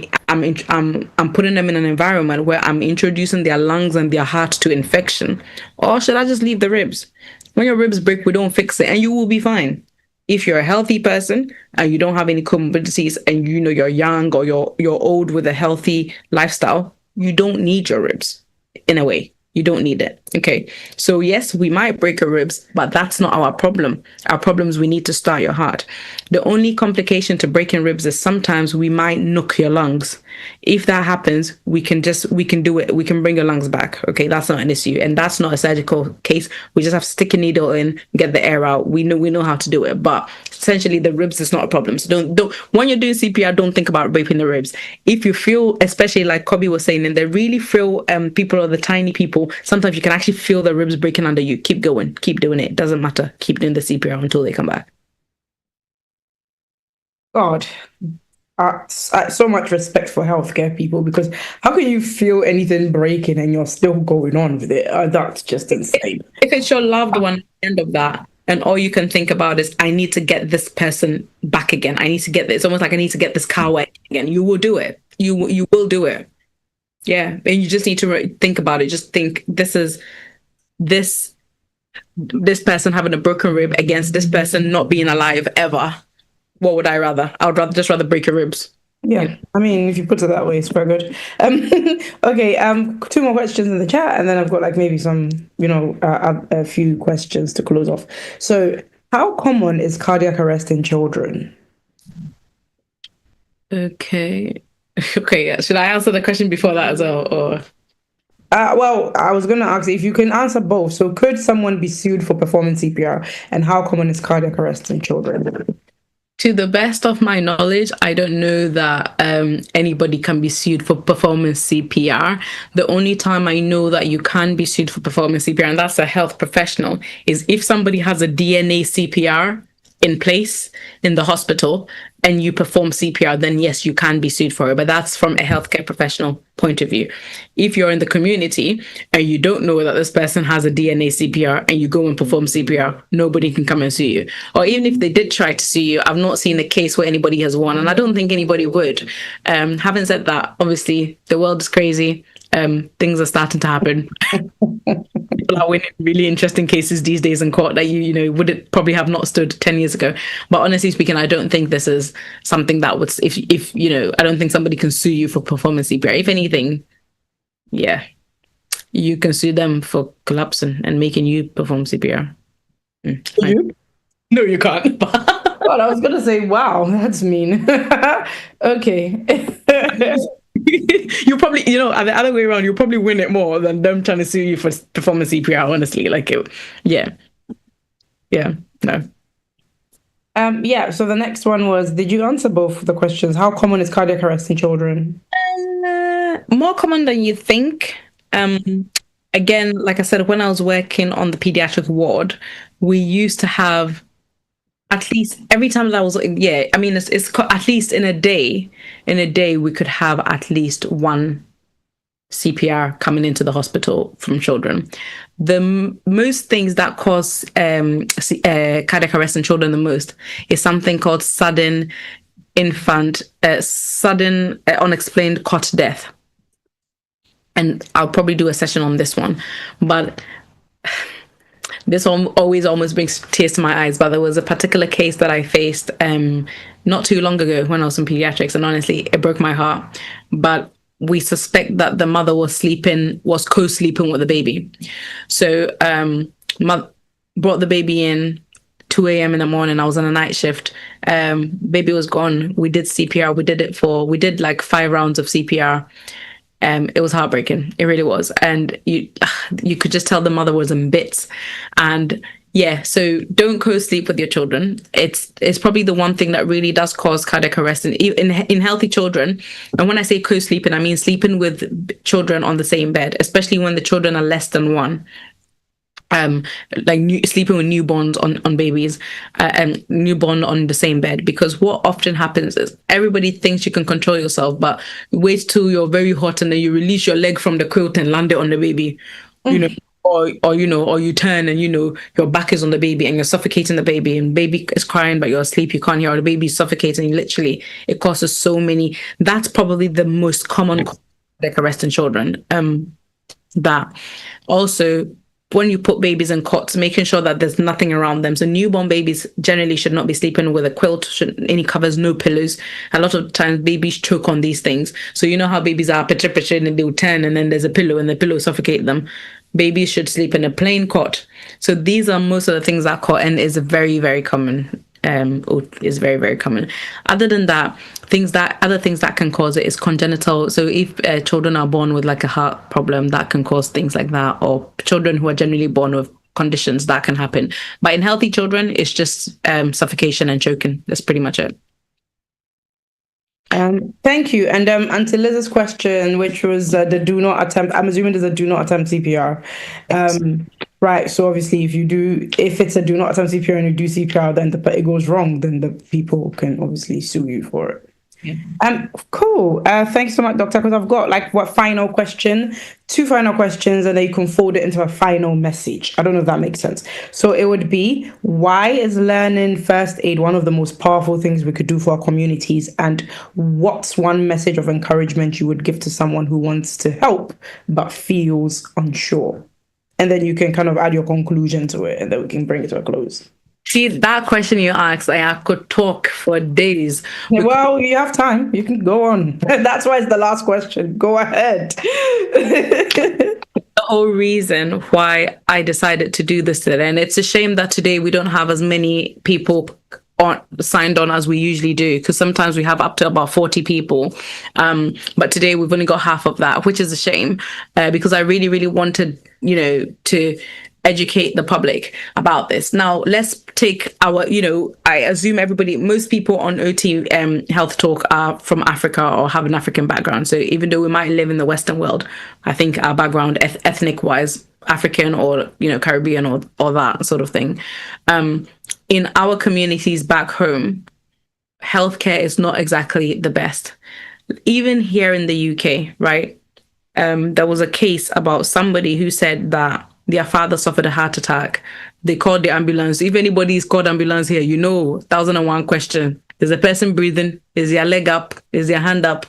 putting them in an environment where I'm introducing their lungs and their heart to infection, or should I just leave the ribs? When your ribs break, we don't fix it, and you will be fine. If you're a healthy person and you don't have any comorbidities, and you're young or you're old with a healthy lifestyle, you don't need your ribs. In a way, you don't need it. Okay. So yes, we might break our ribs, but that's not our problem. Our problem is we need to start your heart. The only complication to breaking ribs is sometimes we might knock your lungs. If that happens, we can do it. We can bring your lungs back. Okay. That's not an issue. And that's not a surgical case. We just have to stick a needle in, get the air out. We know how to do it. But essentially the ribs is not a problem. So don't when you're doing CPR, don't think about breaking the ribs. If you feel, especially like Kobe was saying, and the really frail people or the tiny people, sometimes you can actually feel the ribs breaking under you. Keep going, keep doing it. Doesn't matter. Keep doing the CPR until they come back. God, so much respect for healthcare people, because how can you feel anything breaking and you're still going on with it? That's just insane. If it's your loved one at the end of that, and all you can think about is, I need to get this person back again. I need to get this. It's almost like I need to get this car wet again. You will do it. You will do it. Yeah, and you just need to think about it. Just think, this person having a broken rib against this person not being alive ever. What would I rather? I would rather break your ribs. Yeah, I mean, if you put it that way, it's very good. Okay, 2 more questions in the chat, and then I've got like maybe some, a few questions to close off. So, how common is cardiac arrest in children? Okay. Yeah. Should I answer the question before that as well, or? Well, I was going to ask if you can answer both. So, could someone be sued for performing CPR, and how common is cardiac arrest in children? To the best of my knowledge, I don't know that anybody can be sued for performing CPR. The only time I know that you can be sued for performing CPR, and that's a health professional, is if somebody has a DNA CPR in place in the hospital and you perform CPR, then yes, you can be sued for it. But that's from a healthcare professional point of view. If you're in the community and you don't know that this person has a DNA CPR and you go and perform CPR, nobody can come and sue you. Or even if they did try to sue you, I've not seen a case where anybody has won, and I don't think anybody would. Having said that, obviously the world is crazy. Things are starting to happen. People are winning really interesting cases these days in court that you would probably have not stood 10 years ago. But honestly speaking, I don't think this is something that would, if I don't think somebody can sue you for performing CPR. If anything, yeah, you can sue them for collapsing and making you perform CPR. No, you can't. Well, I was gonna say, wow, that's mean. Okay. You probably, the other way around, you'll probably win it more than them trying to sue you for performing CPR, honestly. No. Yeah, so the next one was, did you answer both the questions? How common is cardiac arrest in children? More common than you think. Again, like I said, when I was working on the pediatric ward, we used to have at least every time that I was, it's at least in a day, we could have at least one CPR coming into the hospital from children. The most things that cause cardiac arrest in children the most is something called sudden unexplained cot death. And I'll probably do a session on this one, but this one always almost brings tears to my eyes. But there was a particular case that I faced not too long ago when I was in pediatrics, and honestly, it broke my heart. But we suspect that the mother was co-sleeping with the baby. So brought the baby in 2 a.m. in the morning. I was on a night shift. Baby was gone. We did CPR. We did like 5 rounds of CPR. It was heartbreaking. It really was. And you could just tell the mother was in bits. And yeah, so don't co-sleep with your children. It's probably the one thing that really does cause cardiac arrest in healthy children. And when I say co-sleeping, I mean sleeping with children on the same bed, especially when the children are less than 1. Sleeping with newborns on babies and newborn on the same bed, because what often happens is everybody thinks you can control yourself, but wait till you're very hot and then you release your leg from the quilt and land it on the baby, or you turn and your back is on the baby and you're suffocating the baby, and baby is crying but you're asleep, you can't hear, or the baby is suffocating. Literally, it causes so many. That's probably the most common cardiac arrest in children. That also, when you put babies in cots, making sure that there's nothing around them. So newborn babies generally should not be sleeping with a quilt, any covers, no pillows. A lot of times babies choke on these things. So you know how babies are pitcher and they will turn and then there's a pillow and the pillow suffocate them. Babies should sleep in a plain cot. So these are most of the things that cot, and is very, very common. Is very, very common. Other than that, other things that can cause it is congenital. So if children are born with like a heart problem, that can cause things like that, or children who are generally born with conditions that can happen. But in healthy children, it's just suffocation and choking. That's pretty much it. Thank you. And to Liz's question, which was the do not attempt, I'm assuming there's a do not attempt CPR. Right. So obviously, if it's a do not attempt CPR and you do CPR, then it goes wrong, then the people can obviously sue you for it. Yeah. Cool. Thanks so much, Dr. Because I've got final question, 2 final questions, and then you can fold it into a final message. I don't know if that makes sense. So it would be, why is learning first aid one of the most powerful things we could do for our communities? And what's one message of encouragement you would give to someone who wants to help but feels unsure? And then you can kind of add your conclusion to it, and then we can bring it to a close. See, that question you asked, I could talk for days. Well, you have time. You can go on. That's why it's the last question. Go ahead. The whole reason why I decided to do this today, and it's a shame that today we don't have as many people signed on as we usually do, because sometimes we have up to about 40 people. But today we've only got half of that, which is a shame, because I really, really wanted, to educate the public about this. Now, let's take I assume most people on OT Health Talk are from Africa or have an African background. So even though we might live in the Western world, I think our background ethnic wise African or, Caribbean or that sort of thing. In our communities back home, healthcare is not exactly the best. Even here in the UK, right? There was a case about somebody who said that their father suffered a heart attack. They called the ambulance. If anybody's called ambulance here, 1001 question. Is the person breathing? Is their leg up? Is their hand up?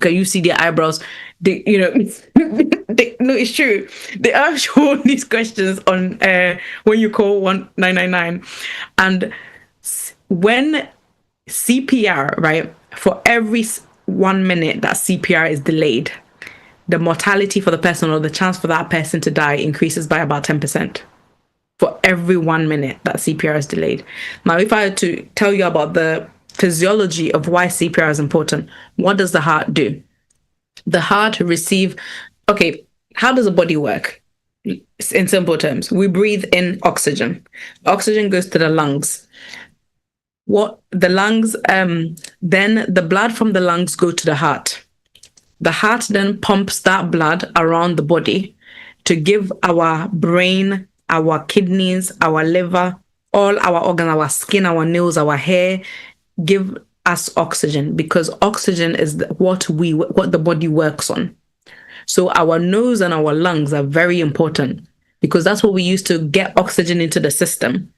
Can you see their eyebrows? No, it's true. They ask all these questions on when you call 1999. And when CPR, right, for every 1 minute that CPR is delayed, the mortality for the person or the chance for that person to die increases by about 10% for every 1 minute that CPR is delayed. Now, if I had to tell you about the physiology of why CPR is important, what does the heart do? The heart how does the body work? In simple terms, we breathe in oxygen. Oxygen goes to the lungs. Then the blood from the lungs go to the heart. The heart then pumps that blood around the body to give our brain, our kidneys, our liver, all our organs, our skin, our nails, our hair, give us oxygen, because oxygen is what the body works on. So our nose and our lungs are very important because that's what we use to get oxygen into the system.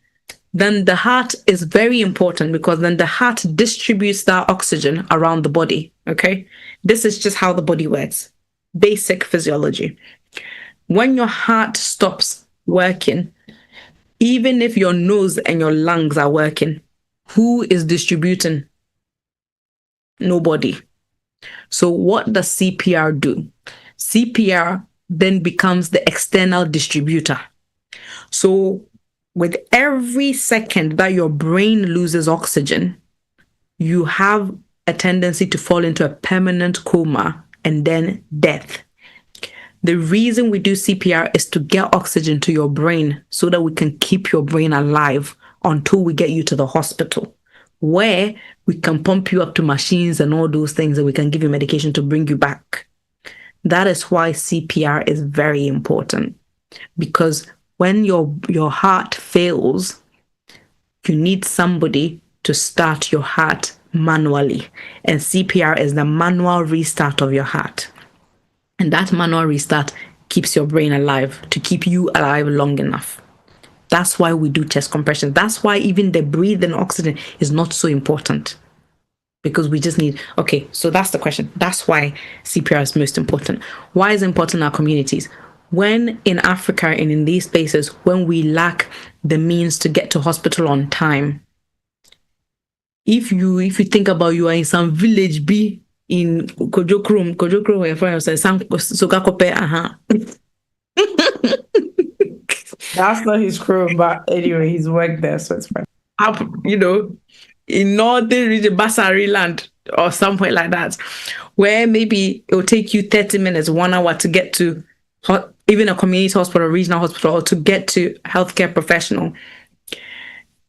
Then the heart is very important because then the heart distributes that oxygen around the body, okay? This is just how the body works. Basic physiology. When your heart stops working, even if your nose and your lungs are working, who is distributing? Nobody. So what does CPR do? CPR then becomes the external distributor. So with every second that your brain loses oxygen, you have a tendency to fall into a permanent coma and then death. The reason we do CPR is to get oxygen to your brain so that we can keep your brain alive until we get you to the hospital, where we can pump you up to machines and all those things, and we can give you medication to bring you back. That is why CPR is very important, because when your heart fails, you need somebody to start your heart manually. And CPR is the manual restart of your heart. And that manual restart keeps your brain alive, to keep you alive long enough. That's why we do chest compressions. That's why even the breathing oxygen is not so important. Because we just need, okay, so that's the question. That's why CPR is most important. Why is it important in our communities? When in Africa and in these places, when we lack the means to get to hospital on time, if you think about, you are in some village B in Kojokrom, where friend says Sogakope, That's not his crew, but anyway, he's worked there, so it's fine. Up, in northern region, Basari land or somewhere like that, where maybe it will take you 30 minutes, 1 hour to get to even a community hospital, regional hospital, or to get to healthcare professional,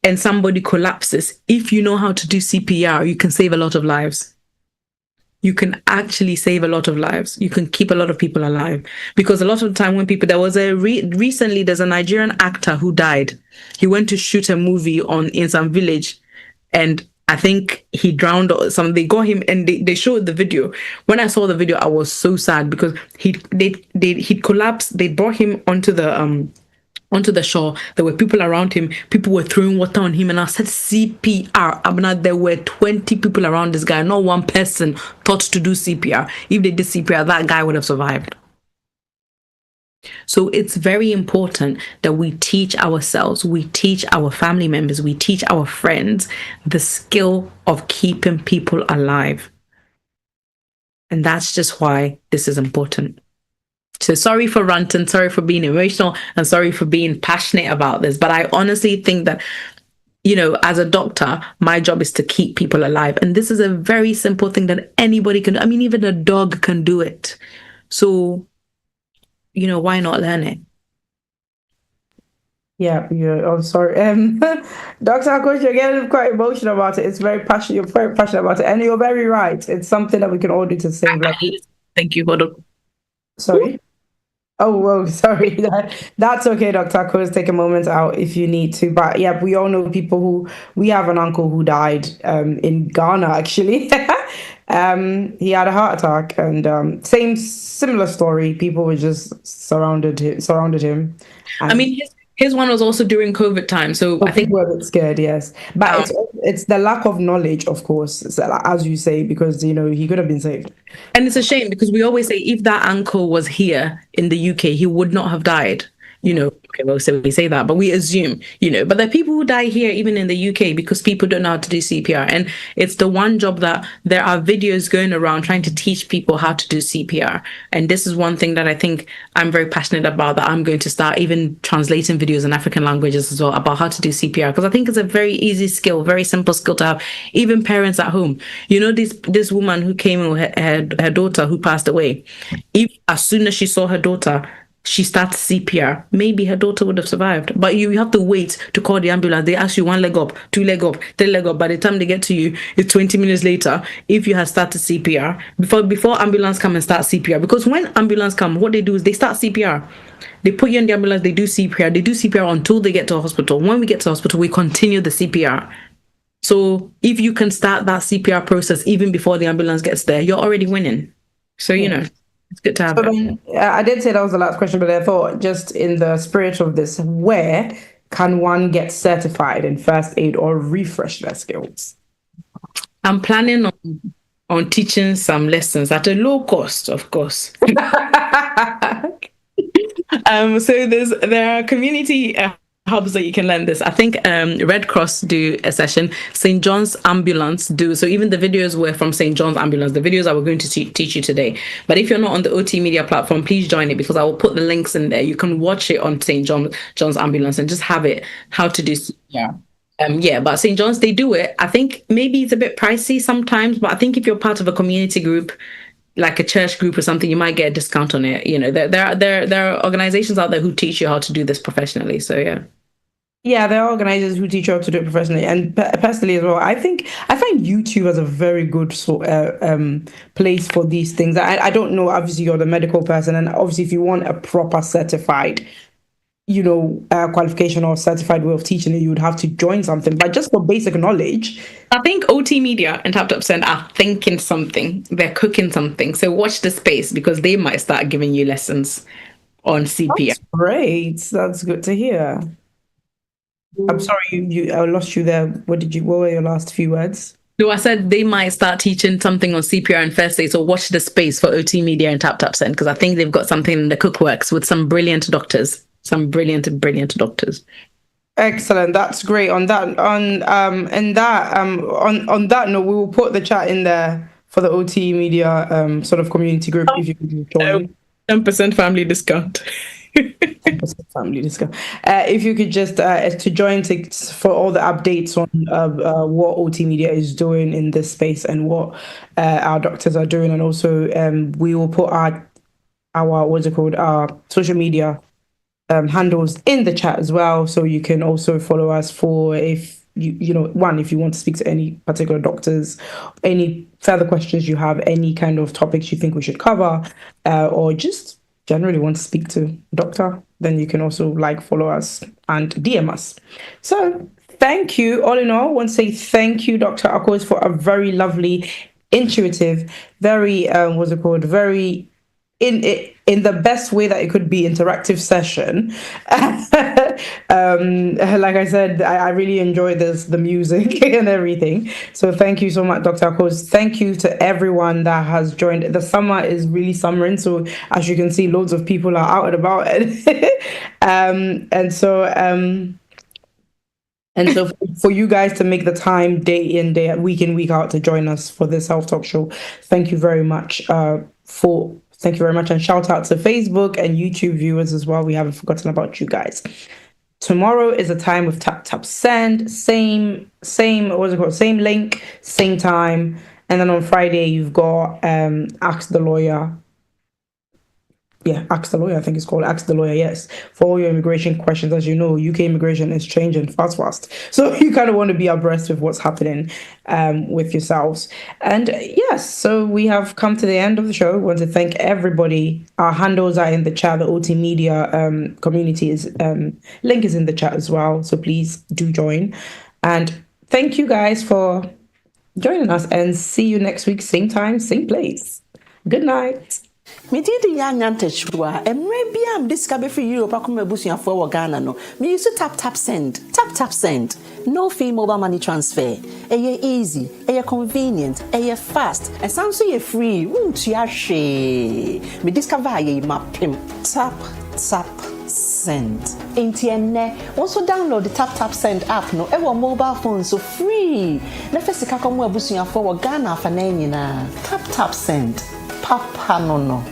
and somebody collapses. If you know how to do CPR, you can save a lot of lives. You can actually save a lot of lives. You can keep a lot of people alive. Because a lot of the time when people, there was recently, there's a Nigerian actor who died. He went to shoot a movie in some village, and I think he drowned or something. They got him and they showed the video. When I saw the video, I was so sad because he collapsed. They brought him onto the shore. There were people around him. People were throwing water on him, and I said CPR. Abna, there were 20 people around this guy. Not one person thought to do CPR. If they did CPR, that guy would have survived. So it's very important that we teach ourselves, we teach our family members, we teach our friends the skill of keeping people alive. And that's just why this is important. So sorry for ranting, sorry for being emotional, and sorry for being passionate about this. But I honestly think that, as a doctor, my job is to keep people alive. And this is a very simple thing that anybody can do. I mean, even a dog can do it. So, why not learn it? Yeah, I'm sorry. Dr. Akosua, you're getting quite emotional about it. It's very passionate. You're very passionate about it. And you're very right. It's something that we can all do to save lives. Thank you for the... Sorry? Oh, well, sorry. That's okay, Dr. Akos. Take a moment out if you need to. But yeah, we all know people who, we have an uncle who died in Ghana, actually. He had a heart attack, and similar story. People were just surrounded him. I And mean, his one was also during COVID time. So so I think people were a bit scared, yes. But um, it's the lack of knowledge, of course, so, like, as you say, because he could have been saved. and it's a shame because we always say if that uncle was here in the UK, he would not have died. Okay, well, so we say that, but we assume, but there are people who die here, even in the UK, because people don't know how to do CPR. And it's the one job that there are videos going around trying to teach people how to do CPR. And this is one thing that I think I'm very passionate about, that I'm going to start even translating videos in African languages as well about how to do CPR, because I think it's a very easy skill, very simple skill to have, even parents at home. This woman who came in with her daughter who passed away, if as soon as she saw her daughter, she starts CPR, maybe her daughter would have survived. But you have to wait to call the ambulance. They ask you one leg up, two leg up, three leg up. By the time they get to you, it's 20 minutes later. If you have started CPR, before ambulance come and start CPR, because when ambulance come, what they do is they start CPR. They put you in the ambulance, they do CPR. They do CPR until they get to the hospital. When we get to the hospital, we continue the CPR. So if you can start that CPR process even before the ambulance gets there, you're already winning. So, it's good to have it. Then, I did say that was the last question, but I thought, just in the spirit of this, where can one get certified in first aid or refresh their skills? I'm planning on teaching some lessons at a low cost, of course. So there are community hubs that you can learn this. I think Red Cross do a session, St. John's Ambulance do. So even the videos were from St. John's Ambulance, the videos I were going to teach you today. But if you're not on the OT Media platform, please join it, because I will put the links in there. You can watch it on St. John's Ambulance and just have it, how to do. But St. John's, they do it. I think maybe it's a bit pricey sometimes, but I think if you're part of a community group, like a church group or something, you might get a discount on it. There are organizations out there who teach you how to do this professionally. So yeah, there are organizers who teach you how to do it professionally, and personally as well. I find YouTube as a very good place for these things. I don't know. Obviously, you're the medical person, and obviously, if you want a proper certified, qualification or certified way of teaching it, you would have to join something. But just for basic knowledge, I think OT Media and Taptap Send are thinking something. They're cooking something. So watch the space, because they might start giving you lessons on CPR. That's great. That's good to hear. I'm sorry, I lost you there. What were your last few words? No, I said they might start teaching something on CPR and first aid. So watch the space for OT Media and Taptap Send, because I think they've got something in the cookworks with some brilliant doctors. Some brilliant doctors. Excellent. That's great. On that note, we will put the chat in there for the OT Media sort of community group, if you could join. 10% family discount. 10% family discount. If you could just to join for all the updates on what OT Media is doing in this space and what our doctors are doing, and also we will put our our social media handles in the chat as well, so you can also follow us for, if if you want to speak to any particular doctors, any further questions you have, any kind of topics you think we should cover, or just generally want to speak to a doctor, then you can also follow us and DM us. So thank you. All in all, I want to say thank you, Dr. Akos, for a very lovely, intuitive, very very in the best way that it could be, interactive session. Like I said, I really enjoyed the music and everything. So thank you so much, Dr. Akos. Thank you to everyone that has joined. The summer is really summering, so as you can see, loads of people are out and about. And so for you guys to make the time day in, day out, week in, week out, to join us for this Health Talk show, thank you very much. Thank you very much, and shout out to Facebook and YouTube viewers as well. We haven't forgotten about you guys. Tomorrow is a time with Taptap Send. Same Same link, same time. And then on Friday you've got Ask the Lawyer. Ask the Lawyer, I think it's called Ask the Lawyer, yes, for all your immigration questions. As you know, UK immigration is changing fast. So you kind of want to be abreast with what's happening with yourselves. And yes, so we have come to the end of the show. We want to thank everybody. Our handles are in the chat. The OT Media community link is in the chat as well. So please do join. And thank you guys for joining us, and see you next week, same time, same place. Good night. Me did ya nyantechwa emre bia am discover for Europe akoma abusuafo wo Ghana no me use Taptap Send no fee mobile money transfer easy convenient fast and sounds so free won't ya hwe me discover ye mapim Taptap Send entienne also download the Taptap Send app no ewo mobile phone so free na fesika komo abusuafo wo Ghana afa na nyina Taptap Send papa no